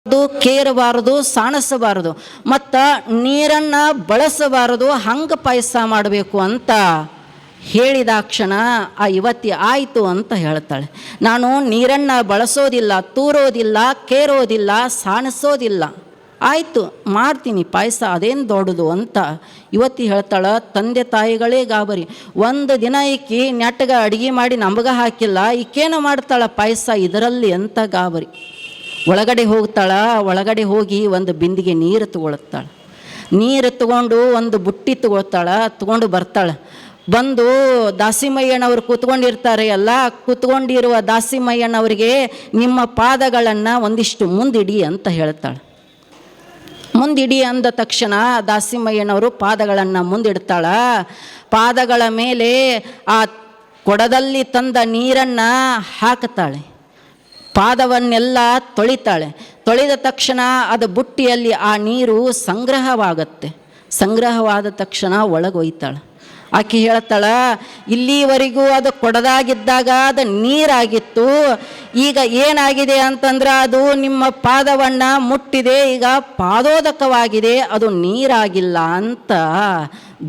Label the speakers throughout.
Speaker 1: ಅದು ಕೇರಬಾರದು, ಸಾಣಿಸಬಾರದು, ಮತ್ತು ನೀರನ್ನು ಬಳಸಬಾರದು. ಹಂಗೆ ಪಾಯಸ ಮಾಡಬೇಕು ಅಂತ ಹೇಳಿದಾಕ್ಷಣ ಆ ಯುವತಿ ಆಯಿತು ಅಂತ ಹೇಳ್ತಾಳೆ. ನಾನು ನೀರನ್ನು ಬಳಸೋದಿಲ್ಲ, ತೂರೋದಿಲ್ಲ, ಕೇರೋದಿಲ್ಲ, ಸಾಣಿಸೋದಿಲ್ಲ, ಆಯಿತು ಮಾಡ್ತೀನಿ ಪಾಯಸ, ಅದೇನು ದೊಡ್ಡದು ಅಂತ ಯುವತಿ ಹೇಳ್ತಾಳೆ. ತಂದೆ ತಾಯಿಗಳೇ ಗಾಬರಿ. ಒಂದು ದಿನ ಈಕಿ ನೆಟ್ಟಗ ಅಡುಗೆ ಮಾಡಿ ನಮಗೆ ಹಾಕಿಲ್ಲ, ಈಕೇನು ಮಾಡ್ತಾಳೆ ಪಾಯಸ ಇದರಲ್ಲಿ ಅಂತ ಗಾಬರಿ. ಒಳಗಡೆ ಹೋಗ್ತಾಳೆ. ಒಳಗಡೆ ಹೋಗಿ ಒಂದು ಬಿಂದಿಗೆ ನೀರು ತಗೊಳ್ತಾಳೆ. ನೀರು ತಗೊಂಡು ಒಂದು ಬುಟ್ಟಿ ತಗೊಂಡು ಬರ್ತಾಳೆ. ಬಂದು ದಾಸಿಮಯ್ಯನವರು ಕೂತ್ಕೊಂಡಿರ್ತಾರೆ ಎಲ್ಲ. ಕೂತ್ಕೊಂಡಿರುವ ದಾಸಿಮಯ್ಯನವರಿಗೆ ನಿಮ್ಮ ಪಾದಗಳನ್ನು ಒಂದಿಷ್ಟು ಮುಂದಿಡಿ ಅಂತ ಹೇಳ್ತಾಳೆ. ಮುಂದಿಡಿ ಅಂದ ತಕ್ಷಣ ದಾಸಿಮಯ್ಯನವರು ಪಾದಗಳನ್ನು ಮುಂದಿಡ್ತಾಳ. ಪಾದಗಳ ಮೇಲೆ ಆ ಕೊಡದಲ್ಲಿ ತಂದ ನೀರನ್ನು ಹಾಕ್ತಾಳೆ. ಪಾದವನ್ನೆಲ್ಲ ತೊಳಿತಾಳೆ. ತೊಳೆದ ತಕ್ಷಣ ಅದು ಬುಟ್ಟಿಯಲ್ಲಿ ಆ ನೀರು ಸಂಗ್ರಹವಾಗತ್ತೆ. ಸಂಗ್ರಹವಾದ ತಕ್ಷಣ ಒಳಗೊಯ್ತಾಳೆ. ಆಕೆ ಹೇಳ್ತಾಳ, ಇಲ್ಲಿವರೆಗೂ ಅದು ಕೊಡದಾಗಿದ್ದಾಗ ಅದು ನೀರಾಗಿತ್ತು, ಈಗ ಏನಾಗಿದೆ ಅಂತಂದ್ರೆ ಅದು ನಿಮ್ಮ ಪಾದವನ್ನು ಮುಟ್ಟಿದೆ, ಈಗ ಪಾದೋದಕವಾಗಿದೆ, ಅದು ನೀರಾಗಿಲ್ಲ ಅಂತ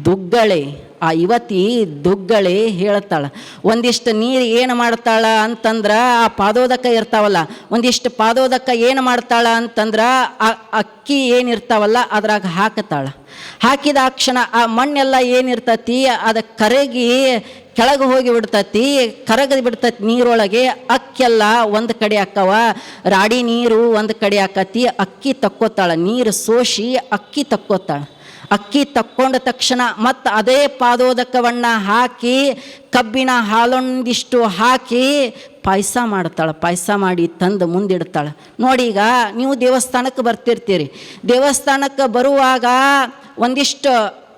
Speaker 1: ದುಗ್ಗಳೆ. ಆ ಯುವತಿ ದುಗ್ಗಳೆ ಹೇಳ್ತಾಳೆ. ಒಂದಿಷ್ಟು ನೀರು ಏನು ಮಾಡ್ತಾಳ ಅಂತಂದ್ರೆ ಆ ಪಾದೋದಕ ಇರ್ತಾವಲ್ಲ, ಒಂದಿಷ್ಟು ಪಾದೋದಕ ಏನು ಮಾಡ್ತಾಳ ಅಂತಂದ್ರೆ ಆ ಅಕ್ಕಿ ಏನಿರ್ತಾವಲ್ಲ ಅದ್ರಾಗ ಹಾಕತಾಳ. ಹಾಕಿದ ಕ್ಷಣ ಆ ಮಣ್ಣೆಲ್ಲ ಏನಿರ್ತತಿ ಅದು ಕರಗಿ ಕೆಳಗೆ ಹೋಗಿ ಬಿಡ್ತತಿ, ಕರಗದು ಬಿಡ್ತತಿ ನೀರೊಳಗೆ. ಅಕ್ಕೆಲ್ಲ ಒಂದು ಕಡೆ ಆಕ್ಕವ, ರಾಡಿ ನೀರು ಒಂದು ಕಡೆ ಆಕತಿ. ಅಕ್ಕಿ ತಕ್ಕೋತಾಳ, ನೀರು ಸೋಸಿ ಅಕ್ಕಿ ತಕ್ಕೋತಾಳ. ಅಕ್ಕಿ ತಕ್ಕೊಂಡ ತಕ್ಷಣ ಮತ್ತು ಅದೇ ಪಾದೋದಕವನ್ನು ಹಾಕಿ ಕಬ್ಬಿನ ಹಾಲೊಂದಿಷ್ಟು ಹಾಕಿ ಪಾಯಸ ಮಾಡ್ತಾಳೆ. ಪಾಯಸ ಮಾಡಿ ತಂದು ಮುಂದಿಡ್ತಾಳೆ. ನೋಡಿ, ಈಗ ನೀವು ದೇವಸ್ಥಾನಕ್ಕೆ ಬರ್ತಿರ್ತೀರಿ. ದೇವಸ್ಥಾನಕ್ಕೆ ಬರುವಾಗ ಒಂದಿಷ್ಟು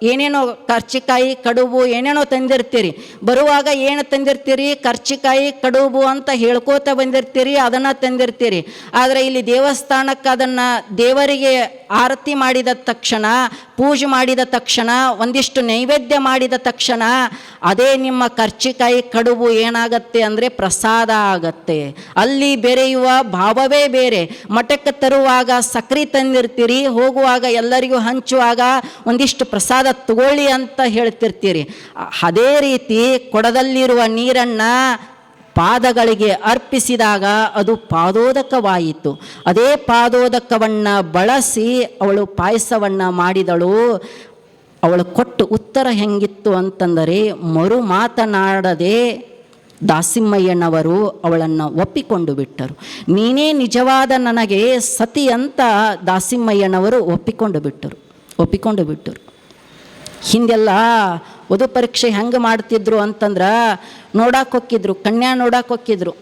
Speaker 1: ಏನೇನೋ ಕರ್ಚಿಕಾಯಿ, ಕಡುಬು ಏನೇನೋ ತಂದಿರ್ತೀರಿ. ಬರುವಾಗ ಏನು ತಂದಿರ್ತೀರಿ? ಕರ್ಚಿಕಾಯಿ, ಕಡುಬು ಅಂತ ಹೇಳ್ಕೋತ ಬಂದಿರ್ತೀರಿ, ಅದನ್ನು ತಂದಿರ್ತೀರಿ. ಆದರೆ ಇಲ್ಲಿ ದೇವಸ್ಥಾನಕ್ಕೆ ಅದನ್ನು ದೇವರಿಗೆ ಆರತಿ ಮಾಡಿದ ತಕ್ಷಣ, ಪೂಜೆ ಮಾಡಿದ ತಕ್ಷಣ, ಒಂದಿಷ್ಟು ನೈವೇದ್ಯ ಮಾಡಿದ ತಕ್ಷಣ ಅದೇ ನಿಮ್ಮ ಕರ್ಚಿಕಾಯಿ, ಕಡುಬು ಏನಾಗತ್ತೆ ಅಂದರೆ ಪ್ರಸಾದ ಆಗತ್ತೆ. ಅಲ್ಲಿ ಬೆರೆಯುವ ಭಾವವೇ ಬೇರೆ. ಮಠಕ್ಕೆ ತರುವಾಗ ಸಕ್ರೆ ತಂದಿರ್ತೀರಿ, ಹೋಗುವಾಗ ಎಲ್ಲರಿಗೂ ಹಂಚುವಾಗ ಒಂದಿಷ್ಟು ಪ್ರಸಾದ ತಗೊಳ್ಳಿ ಅಂತ ಹೇಳ್ತಿರ್ತೀರಿ. ಅದೇ ರೀತಿ ಕೊಡದಲ್ಲಿರುವ ನೀರನ್ನು ಪಾದಗಳಿಗೆ ಅರ್ಪಿಸಿದಾಗ ಅದು ಪಾದೋದಕವಾಯಿತು. ಅದೇ ಪಾದೋದಕವನ್ನು ಬಳಸಿ ಅವಳು ಪಾಯಸವನ್ನು ಮಾಡಿದಳು. ಅವಳು ಕೊಟ್ಟು ಉತ್ತರ ಹೆಂಗಿತ್ತು ಅಂತಂದರೆ, ಮರು ಮಾತನಾಡದೆ ದಾಸಿಮಯ್ಯನವರು ಅವಳನ್ನು ಒಪ್ಪಿಕೊಂಡು ಬಿಟ್ಟರು. ನೀನೇ ನಿಜವಾದ ನನಗೆ ಸತಿ ಅಂತ ದಾಸಿಮಯ್ಯನವರು ಒಪ್ಪಿಕೊಂಡು ಬಿಟ್ಟರು. ಹಿಂದೆಲ್ಲ ವಧು ಪರೀಕ್ಷೆ ಹೆಂಗೆ ಮಾಡ್ತಿದ್ರು ಅಂತಂದ್ರೆ, ನೋಡಕ್ಕೆ ಹೋಗಿದ್ರು, ಕನ್ಯಾ ನೋಡಕ್ಕೆ ಹೋಗಿದ್ರು.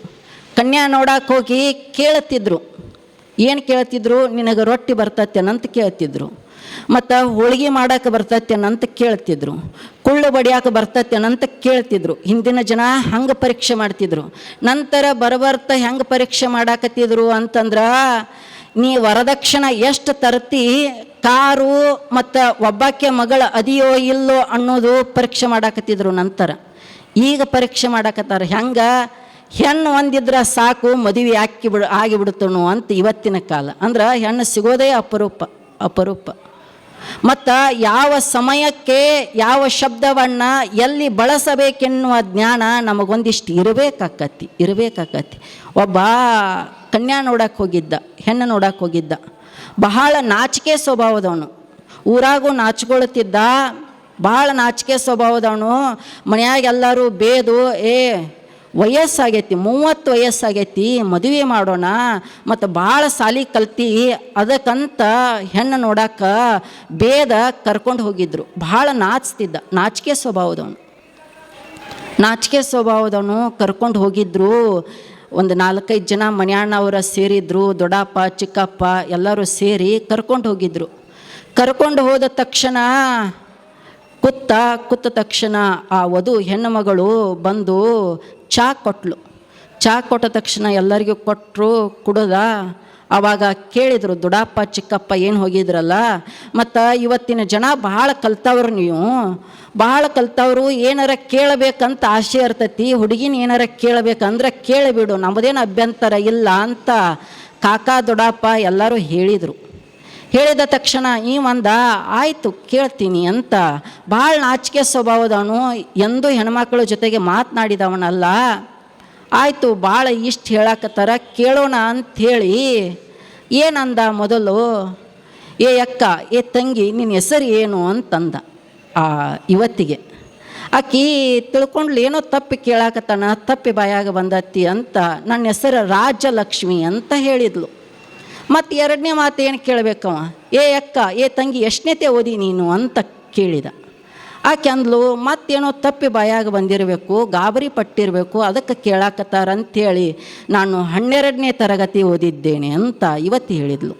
Speaker 1: ಕನ್ಯಾ ನೋಡಕ್ಕೆ ಹೋಗಿ ಕೇಳ್ತಿದ್ರು. ಏನು ಕೇಳ್ತಿದ್ರು? ನಿನಗೆ ರೊಟ್ಟಿ ಬರ್ತೈತೇನಂತ ಕೇಳ್ತಿದ್ರು, ಮತ್ತು ಹೋಳಿಗೆ ಮಾಡೋಕೆ ಬರ್ತೈತೇನಂತ ಕೇಳ್ತಿದ್ರು, ಕುಳ್ಳು ಬಡಿಯಾಕೆ ಬರ್ತೈತೇನಂತ ಕೇಳ್ತಿದ್ರು. ಹಿಂದಿನ ಜನ ಹಂಗೆ ಪರೀಕ್ಷೆ ಮಾಡ್ತಿದ್ರು. ನಂತರ ಬರ್ತಾ ಹೆಂಗೆ ಪರೀಕ್ಷೆ ಮಾಡಾಕತ್ತಿದ್ರು ಅಂತಂದ್ರೆ, ನೀ ವರದಕ್ಷಿಣ ಎಷ್ಟು ತರ್ತಿ, ಕಾರು ಮತ್ತು ಒಬ್ಬಾಕೆ ಮಗಳ ಅದಿಯೋ ಇಲ್ಲೋ ಅನ್ನೋದು ಪರೀಕ್ಷೆ ಮಾಡಾಕತ್ತಿದ್ರು. ನಂತರ ಈಗ ಪರೀಕ್ಷೆ ಮಾಡಾಕತ್ತಾರ. ಹೆಂಗೆ? ಹೆಣ್ಣು ಒಂದಿದ್ರೆ ಸಾಕು, ಮದುವೆ ಆಗಿಬಿಡ್ತನು ಅಂತ ಇವತ್ತಿನ ಕಾಲ. ಅಂದ್ರೆ ಹೆಣ್ಣು ಸಿಗೋದೇ ಅಪರೂಪ. ಮತ್ತು ಯಾವ ಸಮಯಕ್ಕೆ ಯಾವ ಶಬ್ದವನ್ನು ಎಲ್ಲಿ ಬಳಸಬೇಕೆನ್ನುವ ಜ್ಞಾನ ನಮಗೊಂದಿಷ್ಟು ಇರಬೇಕಾಕತಿ. ಒಬ್ಬ ಕನ್ಯಾ ನೋಡಕ್ಕೆ ಹೋಗಿದ್ದ, ಹೆಣ್ಣು ನೋಡಕ್ಕೆ ಹೋಗಿದ್ದ. ಬಹಳ ನಾಚಿಕೆ ಸ್ವಭಾವದವನು. ಊರಾಗೂ ನಾಚಿಕೊಳ್ತಿದ್ದ, ಭಾಳ ನಾಚಿಕೆ ಸ್ವಭಾವದವನು. ಮನೆಯಾಗ ಎಲ್ಲರೂ ಬೇದು, ವಯಸ್ಸಾಗೈತಿ, 30 ವಯಸ್ಸಾಗೈತಿ, ಮದುವೆ ಮಾಡೋಣ, ಮತ್ತು ಭಾಳ ಸಾಲಿ ಕಲ್ತಿ, ಅದಕ್ಕಂತ ಹೆಣ್ಣು ನೋಡಕ್ಕೆ ಬೇದ ಕರ್ಕೊಂಡು ಹೋಗಿದ್ರು. ಭಾಳ ನಾಚ್ತಿದ್ದ, ನಾಚಿಕೆ ಸ್ವಭಾವದವನು ಕರ್ಕೊಂಡು ಹೋಗಿದ್ರು. ಒಂದು 4-5 ಜನ ಮನ್ಯಾಣ್ಣವರ ಸೇರಿದ್ರು, ದೊಡ್ಡಪ್ಪ ಚಿಕ್ಕಪ್ಪ ಎಲ್ಲರೂ ಸೇರಿ ಕರ್ಕೊಂಡು ಹೋಗಿದ್ರು. ಕರ್ಕೊಂಡು ಹೋದ ತಕ್ಷಣ ಕೂತ ತಕ್ಷಣ ಆ ವಧು ಹೆಣ್ಣು ಮಗಳು ಬಂದು ಚಾ ಕೊಟ್ಟ ತಕ್ಷಣ ಎಲ್ಲರಿಗೂ ಕೊಟ್ಟರು, ಕುಡ್ದ. ಆವಾಗ ಕೇಳಿದರು ದೊಡ್ಡಪ್ಪ ಚಿಕ್ಕಪ್ಪ ಏನು ಹೋಗಿದ್ರಲ್ಲ, ಮತ್ತು ಇವತ್ತಿನ ಜನ ಭಾಳ ಕಲ್ತವ್ರು, ನೀವು ಭಾಳ ಕಲ್ತವ್ರು, ಏನಾರ ಕೇಳಬೇಕಂತ ಆಸೆ ಇರ್ತೈತಿ, ಹುಡುಗಿನ ಏನಾರ ಕೇಳಬೇಕಂದ್ರೆ ಕೇಳಿಬಿಡು, ನಮ್ಮದೇನು ಅಭ್ಯಂತರ ಇಲ್ಲ ಅಂತ ಕಾಕ ದೊಡ್ಡಪ್ಪ ಎಲ್ಲರೂ ಹೇಳಿದರು. ಹೇಳಿದ ತಕ್ಷಣ ಇವಂದ ಆಯಿತು ಕೇಳ್ತೀನಿ ಅಂತ. ಭಾಳ ನಾಚಿಕೆ ಸ್ವಭಾವದವನು, ಎಂದೂ ಹೆಣ್ಮಕ್ಳ ಜೊತೆಗೆ ಮಾತನಾಡಿದವನಲ್ಲ. ಆಯಿತು ಭಾಳ ಇಷ್ಟು ಹೇಳಕತ್ತಾರ ಕೇಳೋಣ ಅಂಥೇಳಿ ಏನಂದ ಮೊದಲು, ಏ ಅಕ್ಕ ಏ ತಂಗಿ ನಿನ್ನ ಹೆಸರು ಏನು ಅಂತಂದ ಇವತ್ತಿಗೆ. ಆಕಿ ತಿಳ್ಕೊಂಡ್ಲು ಏನೋ ತಪ್ಪಿ ಕೇಳಾಕತ್ತಾನ, ತಪ್ಪಿ ಬಾಯಾಗ ಬಂದತ್ತಿ ಅಂತ. ನನ್ನ ಹೆಸರು ರಾಜಲಕ್ಷ್ಮಿ ಅಂತ ಹೇಳಿದ್ಲು. ಮತ್ತು ಎರಡನೇ ಮಾತು ಏನು ಕೇಳಬೇಕವ, ಏ ಅಕ್ಕ ಏ ತಂಗಿ ಎಷ್ಟನೇತೆ ಓದಿ ನೀನು ಅಂತ ಕೇಳಿದ. ಆಕೆ ಅಂದ್ಲು ಮತ್ತೇನೋ ತಪ್ಪಿ ಬಾಯಾಗ ಬಂದಿರಬೇಕು, ಗಾಬರಿ ಪಟ್ಟಿರಬೇಕು, ಅದಕ್ಕೆ ಕೇಳಾಕತ್ತಾರ ಅಂಥೇಳಿ ನಾನು 12ನೇ ತರಗತಿ ಓದಿದ್ದೇನೆ ಅಂತ ಇವತ್ತು ಹೇಳಿದ್ಲು.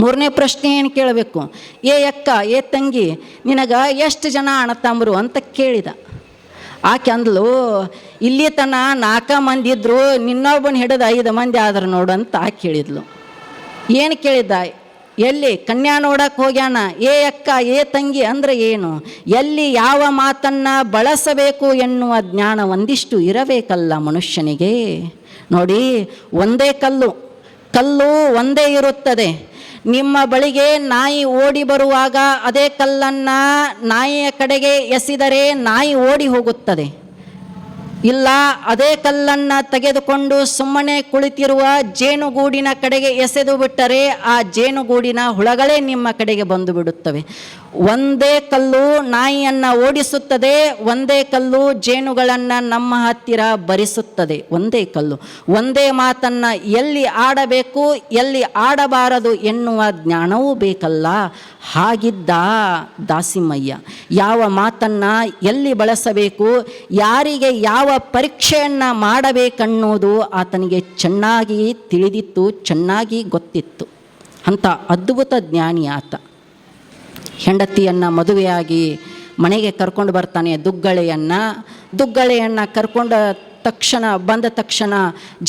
Speaker 1: ಮೂರನೇ ಪ್ರಶ್ನೆ ಏನು ಕೇಳಬೇಕು, ಏ ಅಕ್ಕ ಏ ತಂಗಿ ನಿನಗೆ ಎಷ್ಟು ಜನ ಅಣ್ಣತಮ್ಮರು ಅಂತ ಕೇಳಿದ. ಆಕೆ ಅಂದ್ಲು ಇಲ್ಲಿ ತನ 4 ಮಂದಿ ಇದ್ದರು, ನಿನ್ನೊಬ್ಬನ ಹಿಡಿದು 5 ಮಂದಿ ಆದ್ರೆ ನೋಡು ಅಂತ ಆಕೆ ಹೇಳಿದ್ಲು. ಏನು ಕೇಳಿದ್ದ, ಎಲ್ಲಿ ಕನ್ಯಾ ನೋಡಕ್ಕೆ ಹೋಗ್ಯಾನ, ಏ ಅಕ್ಕ ಏ ತಂಗಿ ಅಂದರೆ ಏನು, ಎಲ್ಲಿ ಯಾವ ಮಾತನ್ನು ಬಳಸಬೇಕು ಎನ್ನುವ ಜ್ಞಾನ ಒಂದಿಷ್ಟು ಇರಬೇಕಲ್ಲ ಮನುಷ್ಯನಿಗೆ. ನೋಡಿ, ಒಂದೇ ಕಲ್ಲು ಒಂದೇ ಇರುತ್ತದೆ. ನಿಮ್ಮ ಬಳಿಗೆ ನಾಯಿ ಓಡಿ ಬರುವಾಗ ಅದೇ ಕಲ್ಲನ್ನು ನಾಯಿಯ ಕಡೆಗೆ ಎಸೆದರೆ ನಾಯಿ ಓಡಿ ಹೋಗುತ್ತದೆ. ಇಲ್ಲ ಅದೇ ಕಲ್ಲನ್ನು ತೆಗೆದುಕೊಂಡು ಸುಮ್ಮನೆ ಕುಳಿತಿರುವ ಜೇನುಗೂಡಿನ ಕಡೆಗೆ ಎಸೆದು ಬಿಟ್ಟರೆ ಆ ಜೇನುಗೂಡಿನ ಹುಳಗಳೇ ನಿಮ್ಮ ಕಡೆಗೆ ಬಂದು ಬಿಡುತ್ತವೆ. ಒಂದೇ ಕಲ್ಲು ನಾಯಿಯನ್ನು ಓಡಿಸುತ್ತದೆ, ಒಂದೇ ಕಲ್ಲು ಜೇನುಗಳನ್ನು ನಮ್ಮ ಹತ್ತಿರ ಬರಿಸುತ್ತದೆ. ಒಂದೇ ಕಲ್ಲು, ಒಂದೇ ಮಾತನ್ನು ಎಲ್ಲಿ ಆಡಬೇಕು ಎಲ್ಲಿ ಆಡಬಾರದು ಎನ್ನುವ ಜ್ಞಾನವೂ ಬೇಕಲ್ಲ. ಹಾಗಿದ್ದ ದಾಸಿಮಯ್ಯ ಯಾವ ಮಾತನ್ನು ಎಲ್ಲಿ ಬಳಸಬೇಕು, ಯಾರಿಗೆ ಯಾವ ಪರೀಕ್ಷೆಯನ್ನು ಮಾಡಬೇಕನ್ನುವುದು ಆತನಿಗೆ ಚೆನ್ನಾಗಿ ತಿಳಿದಿತ್ತು, ಚೆನ್ನಾಗಿ ಗೊತ್ತಿತ್ತು. ಅಂಥ ಅದ್ಭುತ ಜ್ಞಾನಿ ಆತ. ಹೆಂಡತಿಯನ್ನು ಮದುವೆಯಾಗಿ ಮನೆಗೆ ಕರ್ಕೊಂಡು ಬರ್ತಾನೆ ದುಗ್ಗಳೆಯನ್ನು ಕರ್ಕೊಂಡ ಬಂದ ತಕ್ಷಣ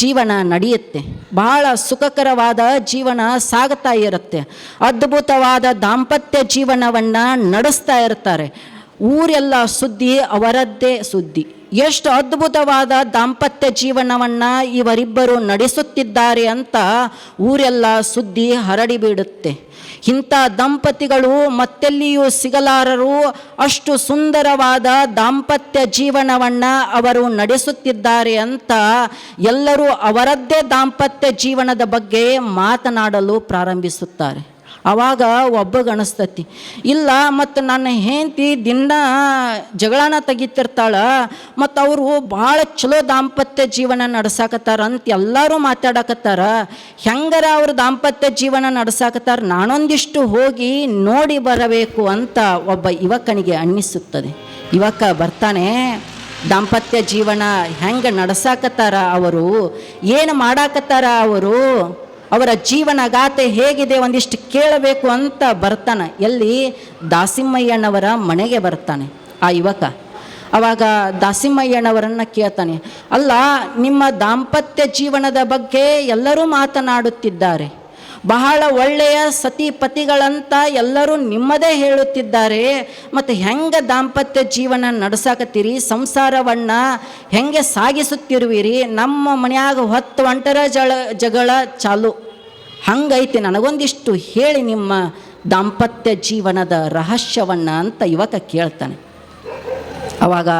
Speaker 1: ಜೀವನ ನಡೆಯುತ್ತೆ. ಬಹಳ ಸುಖಕರವಾದ ಜೀವನ ಸಾಗುತ್ತಾ ಇರುತ್ತೆ. ಅದ್ಭುತವಾದ ದಾಂಪತ್ಯ ಜೀವನವನ್ನು ನಡೆಸ್ತಾ ಇರ್ತಾರೆ. ಊರೆಲ್ಲ ಸುದ್ದಿ ಅವರದ್ದೇ ಸುದ್ದಿ. ಎಷ್ಟು ಅದ್ಭುತವಾದ ದಾಂಪತ್ಯ ಜೀವನವನ್ನು ಇವರಿಬ್ಬರು ನಡೆಸುತ್ತಿದ್ದಾರೆ ಅಂತ ಊರೆಲ್ಲ ಸುದ್ದಿ ಹರಡಿಬಿಡುತ್ತೆ. ಇಂಥ ದಂಪತಿಗಳು ಮತ್ತೆಲ್ಲಿಯೂ ಸಿಗಲಾರರು. ಅಷ್ಟು ಸುಂದರವಾದ ದಾಂಪತ್ಯ ಜೀವನವನ್ನು ಅವರು ನಡೆಸುತ್ತಿದ್ದಾರೆ ಅಂತ ಎಲ್ಲರೂ ಅವರದ್ದೇ ದಾಂಪತ್ಯ ಜೀವನದ ಬಗ್ಗೆ ಮಾತನಾಡಲು ಪ್ರಾರಂಭಿಸುತ್ತಾರೆ. ಆವಾಗ ಒಬ್ಬಗನಿಸ್ತತಿ, ಇಲ್ಲ ಮತ್ತು ನನ್ನ ಹೆಂಡತಿ ದಿನ ಜಗಳನ ತೆಗಿತಿರ್ತಾಳ, ಮತ್ತು ಅವರು ಭಾಳ ಚಲೋ ದಾಂಪತ್ಯ ಜೀವನ ನಡೆಸಾಕತ್ತಾರ ಅಂತ ಎಲ್ಲರೂ ಮಾತಾಡಕತ್ತಾರ. ಹೆಂಗಾರ ಅವ್ರ ದಾಂಪತ್ಯ ಜೀವನ ನಡೆಸಾಕತ್ತಾರ, ನಾನೊಂದಿಷ್ಟು ಹೋಗಿ ನೋಡಿ ಬರಬೇಕು ಅಂತ ಒಬ್ಬ ಯುವಕನಿಗೆ ಅನ್ನಿಸುತ್ತದೆ. ಯುವಕ ಬರ್ತಾನೆ, ದಾಂಪತ್ಯ ಜೀವನ ಹೆಂಗೆ ನಡೆಸಾಕತ್ತಾರ ಅವರು, ಏನು ಮಾಡಾಕತ್ತಾರ ಅವರು, ಅವರ ಜೀವನ ಗಾಥೆ ಹೇಗಿದೆ ಒಂದಿಷ್ಟು ಕೇಳಬೇಕು ಅಂತ ಬರ್ತಾನೆ. ಎಲ್ಲಿ ದಾಸಿಮಯ್ಯನವರ ಮನೆಗೆ ಬರ್ತಾನೆ ಆ ಯುವಕ. ಆವಾಗ ದಾಸಿಮಯ್ಯನವರನ್ನು ಕೇಳ್ತಾನೆ, ಅಲ್ಲ ನಿಮ್ಮ ದಾಂಪತ್ಯ ಜೀವನದ ಬಗ್ಗೆ ಎಲ್ಲರೂ ಮಾತನಾಡುತ್ತಿದ್ದಾರೆ, ಬಹಳ ಒಳ್ಳೆಯ ಸತಿಪತಿಗಳಂತ ಎಲ್ಲರೂ ನಿಮ್ಮದೇ ಹೇಳುತ್ತಿದ್ದಾರೆ, ಮತ್ತು ಹೆಂಗೆ ದಾಂಪತ್ಯ ಜೀವನ ನಡೆಸಾಕತ್ತೀರಿ, ಸಂಸಾರವನ್ನು ಹೆಂಗೆ ಸಾಗಿಸುತ್ತಿರುವಿರಿ, ನಮ್ಮ ಮನ್ಯಾಗ 10 ಒಂಟರ ಜಗಳ ಚಾಲು, ಹಂಗೈತಿ, ನನಗೊಂದಿಷ್ಟು ಹೇಳಿ ನಿಮ್ಮ ದಾಂಪತ್ಯ ಜೀವನದ ರಹಸ್ಯವನ್ನು ಅಂತ ಯುವಕ ಕೇಳ್ತಾನೆ. ಆವಾಗ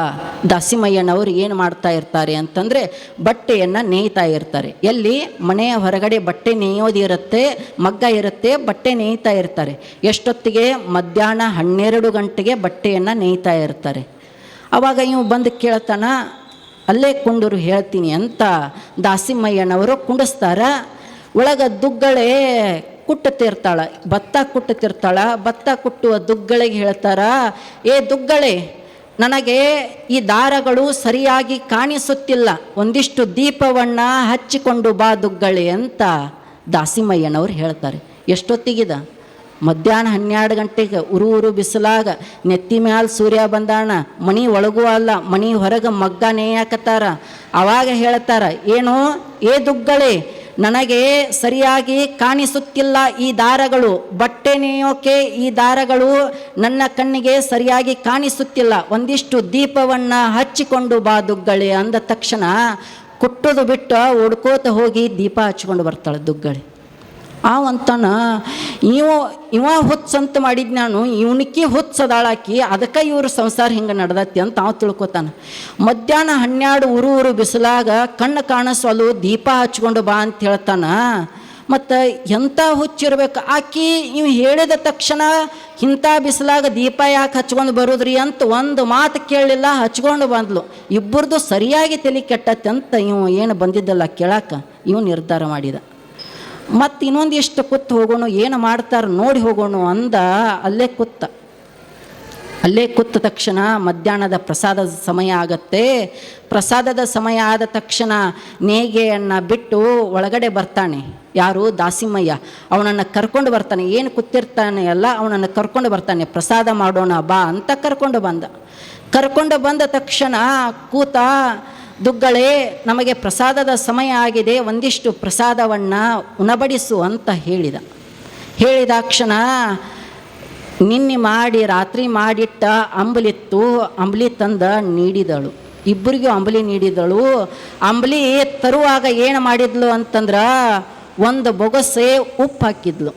Speaker 1: ದಾಸಿಮಯ್ಯನವರು ಏನು ಮಾಡ್ತಾ ಇರ್ತಾರೆ ಅಂತಂದರೆ ಬಟ್ಟೆಯನ್ನು ನೇಯ್ತಾ ಇರ್ತಾರೆ. ಎಲ್ಲಿ ಮನೆಯ ಹೊರಗಡೆ ಬಟ್ಟೆ ನೇಯೋದಿರುತ್ತೆ, ಮಗ್ಗ ಇರುತ್ತೆ, ಬಟ್ಟೆ ನೇಯ್ತಾ ಇರ್ತಾರೆ. ಎಷ್ಟೊತ್ತಿಗೆ ಮಧ್ಯಾಹ್ನ 12 ಗಂಟೆಗೆ ಬಟ್ಟೆಯನ್ನು ನೇಯ್ತಾ ಇರ್ತಾರೆ. ಆವಾಗ ಇವು ಬಂದು ಕೇಳ್ತಾನ, ಅಲ್ಲೇ ಕುಂಡರು ಹೇಳ್ತೀನಿ ಅಂತ ದಾಸಿಮಯ್ಯನವರು ಕುಂಡಿಸ್ತಾರ. ಒಳಗೆ ದುಗ್ಗಳೆ ಕುಟ್ಟುತ್ತಿರ್ತಾಳ, ಭತ್ತ ಕುಟ್ಟುತ್ತಿರ್ತಾಳ. ಭತ್ತ ಕುಟ್ಟುವ ದುಗ್ಗಳಿಗೆ ಹೇಳ್ತಾರ, ಏ ದುಗ್ಗಳೆ, ನನಗೆ ಈ ದಾರಗಳು ಸರಿಯಾಗಿ ಕಾಣಿಸುತ್ತಿಲ್ಲ, ಒಂದಿಷ್ಟು ದೀಪವನ್ನು ಹಚ್ಚಿಕೊಂಡು ಬಾ ದುಗ್ಗಳೆ ಅಂತ ದಾಸಿಮಯ್ಯನವ್ರು ಹೇಳ್ತಾರೆ. ಎಷ್ಟೊತ್ತಿಗಿದ? ಮಧ್ಯಾಹ್ನ 12 ಗಂಟೆಗೆ ಉರು ಬಿಸಿಲಾಗ ನೆತ್ತಿ ಮ್ಯಾಲ ಸೂರ್ಯ ಬಂದಾಣ, ಮನೆ ಒಳಗೂ ಅಲ್ಲ ಮನೆ ಹೊರಗೆ ಮಗ್ಗ ನೇಯಾಕತ್ತಾರ. ಆವಾಗ ಹೇಳ್ತಾರ, ಏನು ಏ ದುಗ್ಗಳೆ, ನನಗೆ ಸರಿಯಾಗಿ ಕಾಣಿಸುತ್ತಿಲ್ಲ ಈ ದಾರಗಳು, ಬಟ್ಟೆ ನೇಯೋಕೆ ಈ ದಾರಗಳು ನನ್ನ ಕಣ್ಣಿಗೆ ಸರಿಯಾಗಿ ಕಾಣಿಸುತ್ತಿಲ್ಲ, ಒಂದಿಷ್ಟು ದೀಪವನ್ನು ಹಚ್ಚಿಕೊಂಡು ಬಾ ದುಗ್ಗಳೆ ಅಂದ ತಕ್ಷಣ ಕುಟ್ಟೋದು ಬಿಟ್ಟು ಹುಡ್ಕೋತ ಹೋಗಿ ದೀಪ ಹಚ್ಕೊಂಡು ಬರ್ತಾಳೆ ದುಗ್ಗಳಿ. ಅಂತಾನ ಇವ ಹುಚ್ಚಂತ ಮಾಡಿದ್ ನಾನು, ಇವನಿಕ್ಕಿ ಹುಚ್ಚದಾಳಾಕಿ, ಅದಕ್ಕೆ ಇವ್ರ ಸಂಸಾರ ಹಿಂಗೆ ನಡೆದತ್ತಿ ಅಂತ ಅವ ತಿಳ್ಕೊತಾನೆ. ಮಧ್ಯಾಹ್ನ 12 ಉರು ಬಿಸಿಲಾಗ ಕಣ್ಣು ಕಾಣಿಸಲು ದೀಪ ಹಚ್ಕೊಂಡು ಬಾ ಅಂತ ಹೇಳ್ತಾನ. ಮತ್ತು ಎಂಥ ಹುಚ್ಚಿರ್ಬೇಕು ಆಕಿ. ಇವು ಹೇಳಿದ ತಕ್ಷಣ ಇಂಥ ಬಿಸಿಲಾಗ ದೀಪ ಯಾಕೆ ಹಚ್ಕೊಂಡು ಬರೋದ್ರಿ ಅಂತ ಒಂದು ಮಾತು ಕೇಳಲಿಲ್ಲ, ಹಚ್ಕೊಂಡು ಬಂದ್ಲು. ಇಬ್ಬರದು ಸರಿಯಾಗಿ ತಲೆ ಕೆಟ್ಟತ್ತೆ ಅಂತ ಇವು ಏನು ಬಂದಿದ್ದಲ್ಲ ಕೇಳಕ್ಕೆ ಇವು ನಿರ್ಧಾರ ಮಾಡಿದ. ಮತ್ತು ಇನ್ನೊಂದಿಷ್ಟು ಕೂತು ಹೋಗೋಣ, ಏನು ಮಾಡ್ತಾರೆ ನೋಡಿ ಹೋಗೋಣ ಅಂದ. ಅಲ್ಲೇ ಕೂತ ತಕ್ಷಣ ಮಧ್ಯಾಹ್ನದ ಪ್ರಸಾದದ ಸಮಯ ಆಗತ್ತೆ. ಪ್ರಸಾದದ ಸಮಯ ಆದ ತಕ್ಷಣ ನೇಗೆಯನ್ನು ಬಿಟ್ಟು ಒಳಗಡೆ ಬರ್ತಾನೆ. ಯಾರು? ದಾಸಿಮಯ್ಯ. ಅವನನ್ನು ಕರ್ಕೊಂಡು ಬರ್ತಾನೆ. ಏನು ಕೂತಿರ್ತಾನೆ ಅಲ್ಲ, ಅವನನ್ನು ಕರ್ಕೊಂಡು ಬರ್ತಾನೆ. ಪ್ರಸಾದ ಮಾಡೋಣ ಬಾ ಅಂತ ಕರ್ಕೊಂಡು ಬಂದ ತಕ್ಷಣ ಕೂತ, ದುಗ್ಗಳೆ ನಮಗೆ ಪ್ರಸಾದದ ಸಮಯ ಆಗಿದೆ, ಒಂದಿಷ್ಟು ಪ್ರಸಾದವನ್ನು ಉಣಬಡಿಸು ಅಂತ ಹೇಳಿದಾಕ್ಷಣ ನಿನ್ನೆ ಮಾಡಿ ರಾತ್ರಿ ಮಾಡಿಟ್ಟ ಅಂಬಲಿತ್ತು, ಅಂಬಲಿ ತಂದ ನೀಡಿದಳು. ಇಬ್ಬರಿಗೂ ಅಂಬಲಿ ನೀಡಿದಳು. ಅಂಬಲಿ ತರುವಾಗ ಏನು ಮಾಡಿದ್ಲು ಅಂತಂದ್ರೆ ಒಂದು ಬೊಗಸೆ ಉಪ್ಪು ಹಾಕಿದ್ಲು.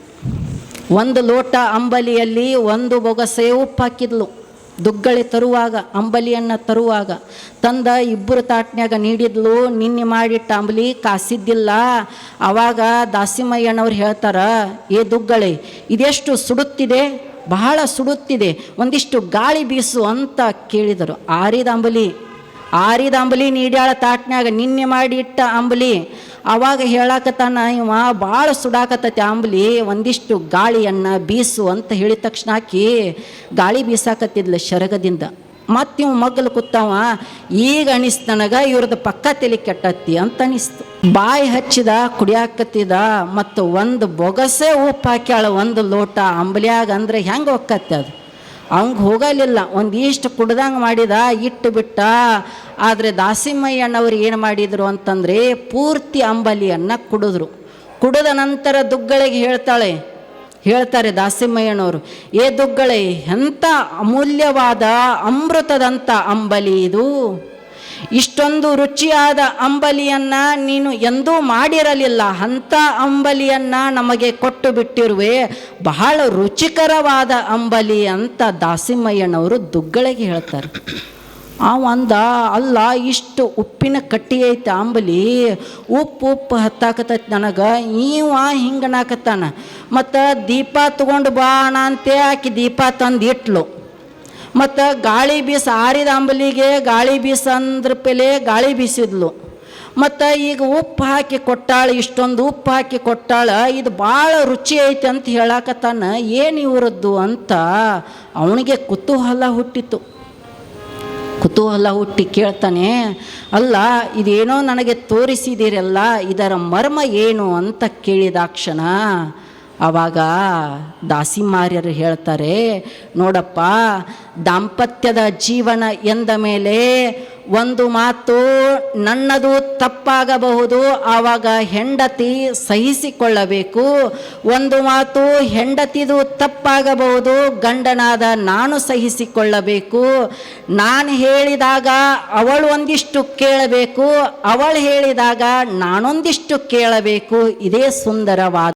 Speaker 1: ಒಂದು ಲೋಟ ಅಂಬಲಿಯಲ್ಲಿ ಒಂದು ಬೊಗಸೆ ಉಪ್ಪು ಹಾಕಿದ್ಲು. ದುಗ್ಗಳಿ ತರುವಾಗ, ಅಂಬಲಿಯನ್ನು ತರುವಾಗ ತಂದ ಇಬ್ಬರು ತಾಟ್ನ್ಯಾಗ ನೀಡಿದ್ಲು. ನಿನ್ನೆ ಮಾಡಿಟ್ಟ ಅಂಬಲಿ ಕಾಸಿದ್ದಿಲ್ಲ. ಆವಾಗ ದಾಸಿಮಯ್ಯನವ್ರು ಹೇಳ್ತಾರ, ಏ ದುಗ್ಗಳಿ ಇದೆಷ್ಟು ಸುಡುತ್ತಿದೆ, ಬಹಳ ಸುಡುತ್ತಿದೆ, ಒಂದಿಷ್ಟು ಗಾಳಿ ಬೀಸು ಅಂತ ಕೇಳಿದರು. ಆರಿದ ಅಂಬಲಿ ನೀಡ್ಯಾಳ ತಾಟ್ನ್ಯಾಗ, ನಿನ್ನೆ ಮಾಡಿ ಇಟ್ಟ ಅಂಬಲಿ. ಆವಾಗ ಹೇಳಾಕತ್ತಾನ ಇವ, ಭಾಳ ಸುಡಾಕತ್ತೈತಿ ಅಂಬಲಿ, ಒಂದಿಷ್ಟು ಗಾಳಿಯನ್ನು ಬೀಸು ಅಂತ ಹೇಳಿದ ತಕ್ಷಣ ಆಕಿ ಗಾಳಿ ಬೀಸಾಕತ್ತಿದ್ಲ ಶರಗದಿಂದ. ಮತ್ತು ಇವ್ ಮಗ್ಗಲು ಕೂತಾವ. ಈಗ ಅನಿಸ್ತು ನನಗೆ ಇವ್ರದ್ದು ಪಕ್ಕ ತಲೆ ಕೆಟ್ಟತ್ತಿ ಅಂತ ಅನಿಸ್ತು. ಬಾಯಿ ಹಚ್ಚಿದ, ಕುಡಿಯಾಕತ್ತಿದ, ಮತ್ತು ಒಂದು ಬೊಗಸೆ ಉಪ್ಪು ಹಾಕ್ಯಾಳ ಒಂದು ಲೋಟ ಅಂಬಲಿಯಾಗ. ಅಂದರೆ ಹೆಂಗೆ ಒಕ್ಕತ್ತೆ ಅದು, ಅವಂಗೆ ಹೋಗಲಿಲ್ಲ. ಒಂದಿಷ್ಟು ಕುಡ್ದಂಗೆ ಮಾಡಿದ, ಇಟ್ಟು ಬಿಟ್ಟ. ಆದರೆ ದಾಸಿಮಯ್ಯನವ್ರು ಏನು ಮಾಡಿದರು ಅಂತಂದರೆ ಪೂರ್ತಿ ಅಂಬಲಿಯನ್ನು ಕುಡಿದ ನಂತರ ದುಗ್ಗಳಿಗೆ ಹೇಳ್ತಾರೆ ದಾಸಿಮಯ್ಯನವರು, ಏ ದುಗ್ಗಳೆ ಎಂಥ ಅಮೂಲ್ಯವಾದ ಅಮೃತದಂಥ ಅಂಬಲಿ ಇದು, ಇಷ್ಟೊಂದು ರುಚಿಯಾದ ಅಂಬಲಿಯನ್ನು ನೀನು ಎಂದೂ ಮಾಡಿರಲಿಲ್ಲ, ಅಂಥ ಅಂಬಲಿಯನ್ನು ನಮಗೆ ಕೊಟ್ಟು ಬಿಟ್ಟಿರುವೆ, ಬಹಳ ರುಚಿಕರವಾದ ಅಂಬಲಿ ಅಂತ ದಾಸಿಮಯ್ಯನವರು ದುಗ್ಗಳಿಗೆ ಹೇಳ್ತಾರೆ. ಅಂದ, ಅಲ್ಲ ಇಷ್ಟು ಉಪ್ಪಿನ ಕಟ್ಟಿ ಐತೆ ಅಂಬಲಿ, ಉಪ್ಪು ಹತ್ತಾಕತೈತಿ ನನಗೆ. ಹಿಂಗನಾಕತ್ತಾನ. ಮತ್ತು ದೀಪ ತೊಗೊಂಡು ಬಾಣ ಅಂತೆ ಆಕಿ ದೀಪ ತಂದು ಇಟ್ಲು. ಮತ್ತು ಗಾಳಿ ಬೀಸ, ಆರಿದ ಅಂಬಲಿಗೆ ಗಾಳಿ ಬೀಸ ಅಂದ್ರ ಪೆಲೆ ಗಾಳಿ ಬೀಸಿದ್ಲು. ಮತ್ತು ಈಗ ಉಪ್ಪು ಹಾಕಿ ಕೊಟ್ಟಾಳ, ಇಷ್ಟೊಂದು ಉಪ್ಪು ಹಾಕಿ ಕೊಟ್ಟಾಳ, ಇದು ಭಾಳ ರುಚಿ ಐತೆ ಅಂತ ಹೇಳಾಕತ್ತಾನ. ಏನು ಇವರದ್ದು ಅಂತ ಅವನಿಗೆ ಕುತೂಹಲ ಹುಟ್ಟಿ ಕೇಳ್ತಾನೆ, ಅಲ್ಲ ಇದೇನೋ ನನಗೆ ತೋರಿಸಿದಿರಲ್ಲ, ಇದರ ಮರ್ಮ ಏನು ಅಂತ ಕೇಳಿದಾಕ್ಷಣ ಆವಾಗ ದಾಸಿಮಾರ್ಯರು ಹೇಳ್ತಾರೆ, ನೋಡಪ್ಪ, ದಾಂಪತ್ಯದ ಜೀವನ ಎಂದ ಮೇಲೆ ಒಂದು ಮಾತು ನನ್ನದು ತಪ್ಪಾಗಬಹುದು, ಆವಾಗ ಹೆಂಡತಿ ಸಹಿಸಿಕೊಳ್ಳಬೇಕು. ಒಂದು ಮಾತು ಹೆಂಡತಿದು ತಪ್ಪಾಗಬಹುದು, ಗಂಡನಾದ ನಾನು ಸಹಿಸಿಕೊಳ್ಳಬೇಕು. ನಾನು ಹೇಳಿದಾಗ ಅವಳು ಒಂದಿಷ್ಟು ಕೇಳಬೇಕು, ಅವಳು ಹೇಳಿದಾಗ ನಾನೊಂದಿಷ್ಟು ಕೇಳಬೇಕು. ಇದೇ ಸುಂದರವಾದ